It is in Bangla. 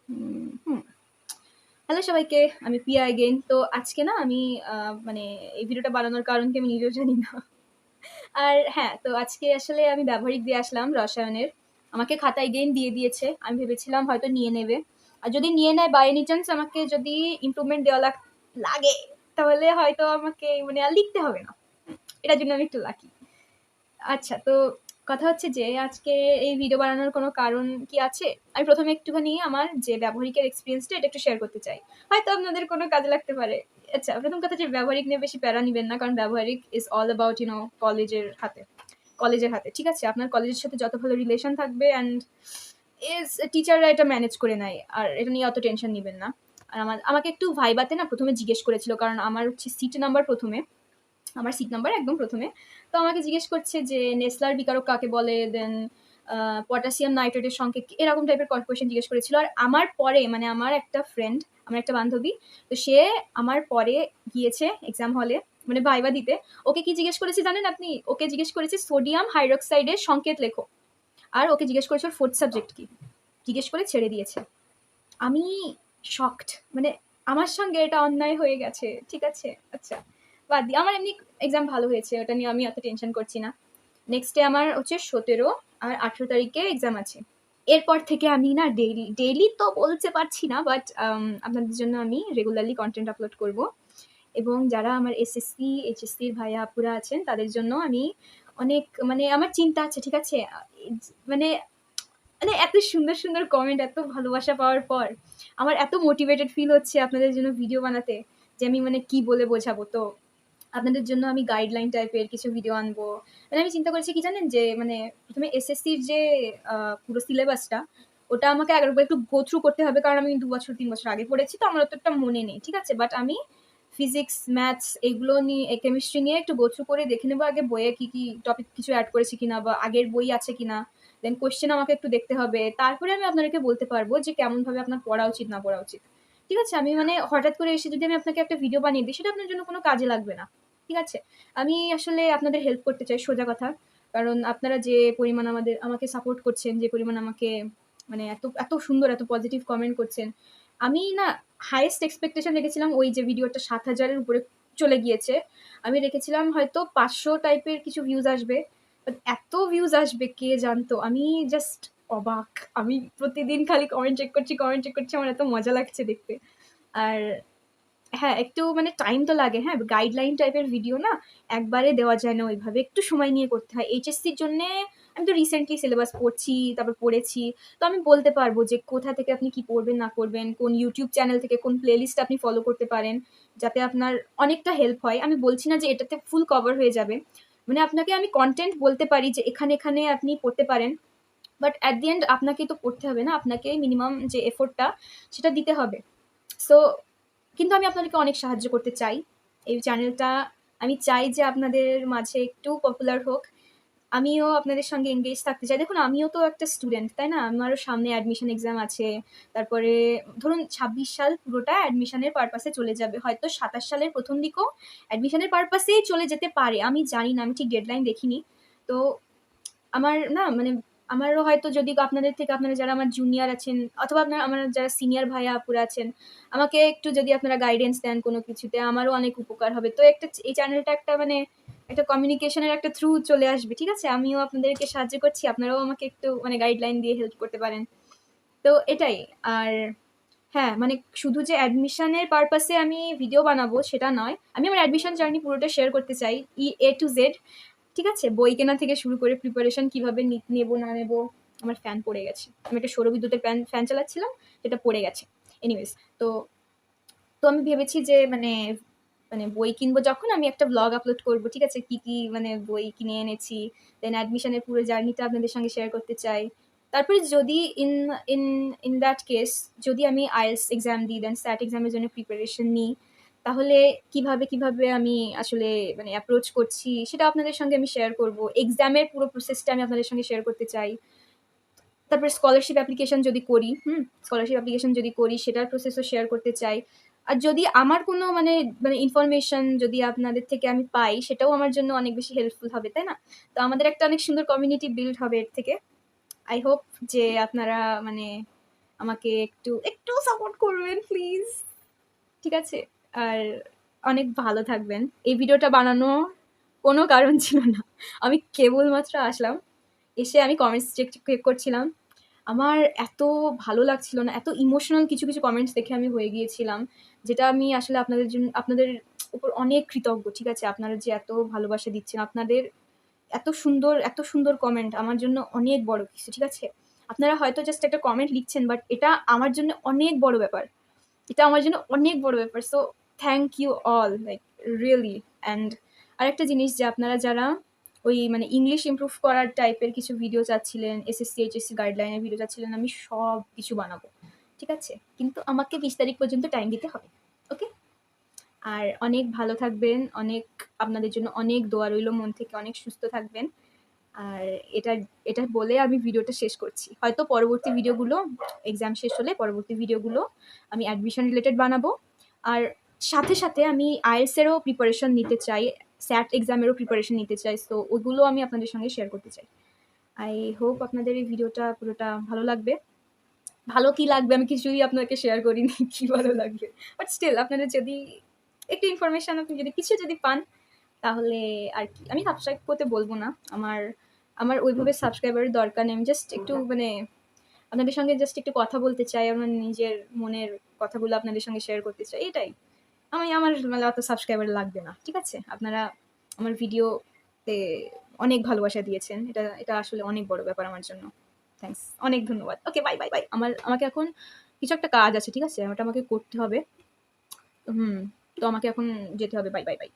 হুম। হ্যালো সবাইকে, আমি পিয়া এগেইন। তো আজকে না আমি মানে এই ভিডিওটা বানানোর কারণ কি আমি নিজেও জানি না। আর হ্যাঁ, তো আজকে আসলে আমি ব্যবহারিক দিয়ে আসলাম রসায়নের। আমাকে খাতা এগেইন দিয়ে দিয়েছে। আমি ভেবেছিলাম হয়তো নিয়ে নেবে। আর যদি নিয়ে নেয় বাই এনি চান্স আমাকে যদি ইমপ্রুভমেন্ট দেওয়া লাগে, তাহলে হয়তো আমাকে মানে আর লিখতে হবে না। এটার জন্য আমি একটু লাকি। আচ্ছা, তো কথা হচ্ছে যে আজকে এই ভিডিও বানানোর কোনো কারণ কি আছে? আমি ১ম এ একটুখানি আমার যে ব্যবহারিকের এক্সপেরিয়েন্সটা এটা একটু শেয়ার করতে চাই। হয়তো আপনাদের কোনো কাজে লাগতে পারে। আচ্ছা, ১ম কথা যে ব্যবহারিক নিয়ে বেশি প্যারা নিবেন না। কারণ ব্যবহারিক ইস অল অ্যাবাউট কলেজের হাতে। ঠিক আছে? আপনার কলেজের সাথে যত ভালো রিলেশন থাকবে অ্যান্ড টিচাররা এটা ম্যানেজ করে নেয়। আর এটা নিয়ে অত টেনশন নিবেন না। আর আমাকে একটু ভাইবাতে না ১ম এ জিজ্ঞেস করেছিল। কারণ আমার হচ্ছে সিট নাম্বার ১ম এ। আমার সিট নাম্বার একদম ১ম এ। তো আমাকে জিজ্ঞেস করছে যে, "নেসলার বিকারক কাকে বলে? দেন পটাসিয়াম নাইট্রেটের সংকেত কি?" এরকম টাইপের কোয়েশ্চেন জিজ্ঞেস করেছিল। আর আমার পরে মানে আমার একটা ফ্রেন্ড, আমার একটা বান্ধবী, তো সে আমার পরে গিয়েছে এক্সাম হলে মানে ভাইবা দিতে। ওকে কি জিজ্ঞেস করেছে জানেন আপনি? ওকে জিজ্ঞেস করেছে সোডিয়াম হাইড্রক্সাইডের সংকেত লেখো। আর ওকে জিজ্ঞেস করেছে ওর 4th সাবজেক্ট কি? জিজ্ঞেস করে ছেড়ে দিয়েছে। আমি শকড। মানে আমার সঙ্গে এটা অন্যায় হয়ে গেছে। ঠিক আছে? আচ্ছা। বাদ দিই। আমার এমনি এক্সাম ভালো হয়েছে। ওটা নিয়ে আমি অত টেনশন করছি না। নেক্সট ডে আমার হচ্ছে ১৭ আর ১৮ তারিখে এক্সাম আছে। এরপর থেকে আমি না ডেইলি তো বলতে পারছি না, বাট আপনাদের জন্য আমি রেগুলারলি কনটেন্ট আপলোড করব। এবং যারা আমার এসএসসি, এইচএসসির ভাইয়া আপুরা আছেন তাদের জন্য আমি অনেক মানে আমার চিন্তা আছে, ঠিক আছে? মানে মানে এত সুন্দর, সুন্দর কমেন্ট, এত ভালোবাসা পাওয়ার পর আমার এত মোটিভেটেড ফিল হচ্ছে আপনাদের জন্য ভিডিও বানাতে যে আমি মানে কি বলে বোঝাবো। তো আপনাদের জন্য আমি গাইডলাইন টাইপের কিছু ভিডিও আনবো। মানে আমি চিন্তা করেছি কি জানেন? যে মানে ১ম এ এসএসসির যে পুরো সিলেবাসটা ওটা আমাকে একবার একটু গো থ্রু করতে হবে। কারণ আমি ২ বছর ৩ বছর আগে পড়েছি, তো আমার অতটা মনে নেই। ঠিক আছে? বাট আমি ফিজিক্স, ম্যাথস এগুলো নিয়ে কেমিস্ট্রি নিয়ে একটু গো থ্রু করে দেখে নেবো আগে বইয়ে কি টপিক কিছু এড করেছি কিনা বা আগের বই আছে কিনা। দেন কোয়েশ্চেন আমাকে একটু দেখতে হবে। তারপরে আমি আপনাদেরকে বলতে পারবো যে কেমনভাবে আপনার পড়া উচিত না পড়া উচিত। ঠিক আছে? আমি মানে হঠাৎ করে এসে যদি আমি আপনাকে একটা ভিডিও বানিয়ে দিই সেটা আপনার জন্য কোনো কাজে লাগবে না। ঠিক আছে? আমি আসলে আপনাদের হেল্প করতে চাই, সোজা কথা। কারণ আপনারা যে পরিমাণ আমাকে সাপোর্ট করছেন, যে পরিমাণ আমাকে মানে এত সুন্দর, এত পজিটিভ কমেন্ট করছেন। আমি না হাইয়েস্ট এক্সপেকটেশন রেখেছিলাম ওই যে ভিডিওটা ৭,০০০ এর উপরে চলে গিয়েছে। আমি রেখেছিলাম হয়তো ৫০০ টাইপের কিছু ভিউজ আসবে। বাট এত ভিউজ আসবে কে জানতো? আমি জাস্ট অবাক। আমি প্রতিদিন খালি কমেন্ট চেক করছি। আমার এত মজা লাগছে দেখতে। আর হ্যাঁ, একটু মানে টাইম তো লাগে, হ্যাঁ? গাইডলাইন টাইপের ভিডিও না একবারে দেওয়া যায় না ওইভাবে। একটু সময় নিয়ে করতে হয়। এইচএসসির জন্যে আমি তো রিসেন্টলি সিলেবাস পড়ছি, তারপর পড়েছি। তো আমি বলতে পারবো যে কোথা থেকে আপনি কি পড়বেন না পড়বেন, কোন YouTube চ্যানেল থেকে কোন প্লেলিস্ট আপনি ফলো করতে পারেন, যাতে আপনার অনেকটা হেল্প হয়। আমি বলছি না যে এটাতে ফুল কভার হয়ে যাবে। মানে আপনাকে আমি কনটেন্ট বলতে পারি যে এখানে আপনি পড়তে পারেন। বাট এট দি এন্ড আপনাকেই তো পড়তে হবে না? আপনাকে মিনিমাম যে এফোর্টটা সেটা দিতে হবে। সো কিন্তু আমি আপনাদেরকে অনেক সাহায্য করতে চাই। এই চ্যানেলটা আমি চাই যে আপনাদের মাঝে একটু পপুলার হোক। আমিও আপনাদের সঙ্গে এনগেজ থাকতে চাই। দেখুন আমিও তো একটা স্টুডেন্ট, তাই না? আমারও সামনে অ্যাডমিশন এক্সাম আছে। তারপরে ধরুন ২৬ সাল পুরোটা অ্যাডমিশনের পারপাসে চলে যাবে। হয়তো ২৭ সালের ১ম দিকেও অ্যাডমিশনের পারপাসেই চলে যেতে পারে। আমি জানি না, আমি ঠিক ডেডলাইন দেখিনি। তো আমার না মানে আমারও হয়তো যদি আপনাদের থেকে আপনারা যারা আমার জুনিয়র আছেন অথবা আমার যারা সিনিয়র ভাইয়া আপুরা আছেন, আমাকে একটু যদি আপনারা গাইডেন্স দেন কোনো কিছুতে আমারও অনেক উপকার হবে। তো এই চ্যানেলটা একটা মানে একটা কমিউনিকেশন এর একটা থ্রু চলে আসবে। ঠিক আছে? আমিও আপনাদেরকে সাহায্য করছি। আপনারাও আমাকে একটু মানে গাইডলাইন দিয়ে হেল্প করতে পারেন। তো এটাই। আর হ্যাঁ, মানে শুধু যে অ্যাডমিশনের পারপাসে আমি ভিডিও বানাবো সেটা নয়। আমি আমার অ্যাডমিশন জার্নি পুরোটা শেয়ার করতে চাই। A to Z। ঠিক আছে? বই কেনা থেকে শুরু করে প্রিপারেশন কিভাবে নেবো না নেবো। আমার ফ্যান পড়ে গেছে। আমি একটা সৌরবিদ্যুতের ফ্যান চালাচ্ছিলাম, সেটা পড়ে গেছে। এনিওয়েজ তো তো আমি ভেবেছি যে মানে মানে বই কিনবো যখন আমি একটা ভ্লগ আপলোড করব। ঠিক আছে? কি মানে বই কিনে এনেছি। দেন অ্যাডমিশন এর পুরো জার্নিটা আপনাদের সঙ্গে শেয়ার করতে চাই। তারপরে যদি ইন ইন দ্যাট কেস যদি আমি IELTS এক্সাম দিই, দেন SAT এক্সামের জন্য প্রিপারেশন নিই, তাহলে কিভাবে আমি আসলে মানে অ্যাপ্রোচ করছি সেটা আপনাদের সঙ্গে আমি শেয়ার করব। এক্সামের পুরো প্রসেসটা আমি আপনাদের সঙ্গে শেয়ার করতে চাই। তারপরে স্কলারশিপ অ্যাপ্লিকেশন যদি করি, স্কলারশিপ অ্যাপ্লিকেশন যদি করি সেটার প্রসেসও শেয়ার করতে চাই। আর যদি আমার কোনো মানে ইনফরমেশন যদি আপনাদের থেকে আমি পাই সেটাও আমার জন্য অনেক বেশি হেল্পফুল হবে, তাই না? তো আমাদের একটা অনেক সুন্দর কমিউনিটি বিল্ড হবে এর থেকে। আই হোপ যে আপনারা মানে আমাকে একটু সাপোর্ট করবেন প্লিজ, ঠিক আছে? আর অনেক ভালো থাকবেন। এই ভিডিওটা বানানো কোনো কারণ ছিল না। আমি কেবলমাত্র আসলাম, এসে আমি কমেন্টস চেক করছিলাম। আমার এত ভালো লাগছিল না, এত ইমোশনাল কিছু কমেন্টস দেখে আমি হয়ে গিয়েছিলাম, যেটা আমি আসলে আপনাদের উপর অনেক কৃতজ্ঞ, ঠিক আছে? আপনারা যে এত ভালোবাসা দিচ্ছেন, আপনাদের এত সুন্দর কমেন্ট আমার জন্য অনেক বড় কিছু, ঠিক আছে? আপনারা হয়তো জাস্ট একটা কমেন্ট লিখছেন, বাট এটা আমার জন্য অনেক বড় ব্যাপার। এটা আমার জন্য অনেক বড় ব্যাপার। So thank you all, like really. And আরেকটা জিনিস, যে আপনারা যারা ওই মানে ইংলিশ ইমপ্রুভ করার টাইপের কিছু ভিডিও চাচ্ছিলেন, এসএসসি এইচএসসি গাইডলাইনের ভিডিও চাচ্ছিলেন, আমি সব কিছু বানাবো, ঠিক আছে? কিন্তু আমাকে 20 তারিখ পর্যন্ত টাইম দিতে হবে, ওকে? আর অনেক ভালো থাকবেন, আপনাদের জন্য অনেক দোয়া রইল মন থেকে, অনেক সুস্থ থাকবেন। আর এটা এটা বলে আমি ভিডিওটা শেষ করছি। হয়তো পরবর্তী ভিডিওগুলো, এক্সাম শেষ হলে পরবর্তী ভিডিওগুলো আমি অ্যাডমিশন রিলেটেড বানাবো। আর সাথে আমি IELTS এরও প্রিপারেশন নিতে চাই, স্যাট এক্সামেরও প্রিপারেশন নিতে চাই। সো ওগুলো আমি আপনাদের সঙ্গে শেয়ার করতে চাই। আই হোপ আপনাদের এই ভিডিওটা পুরোটা ভালো লাগবে। ভালো কি লাগবে আমি কিছুই আপনাকে শেয়ার করিনি, কি ভালো লাগবে। বাট স্টিল আপনাদের যদি একটু ইনফরমেশন, আপনি যদি কিছু যদি পান, তাহলে আর কি, আমি সাবস্ক্রাইব করতে বলবো না, আমার ওইভাবে সাবস্ক্রাইবারের দরকার নেই। আমি জাস্ট একটু মানে আপনাদের সঙ্গে জাস্ট একটু কথা বলতে চাই, আমার নিজের মনের কথাগুলো আপনাদের সঙ্গে শেয়ার করতে চাই, এটাই। আমার মানে অত সাবস্ক্রাইবার লাগবে না, ঠিক আছে? আপনারা আমার ভিডিওতে অনেক ভালোবাসা দিয়েছেন, এটা আসলে অনেক বড় ব্যাপার আমার জন্য। থ্যাঙ্কস, অনেক ধন্যবাদ। ওকে, বাই। আমাকে এখন কিছু একটা কাজ আছে, ঠিক আছে? ওটা আমাকে করতে হবে। তো আমাকে এখন যেতে হবে। বাই।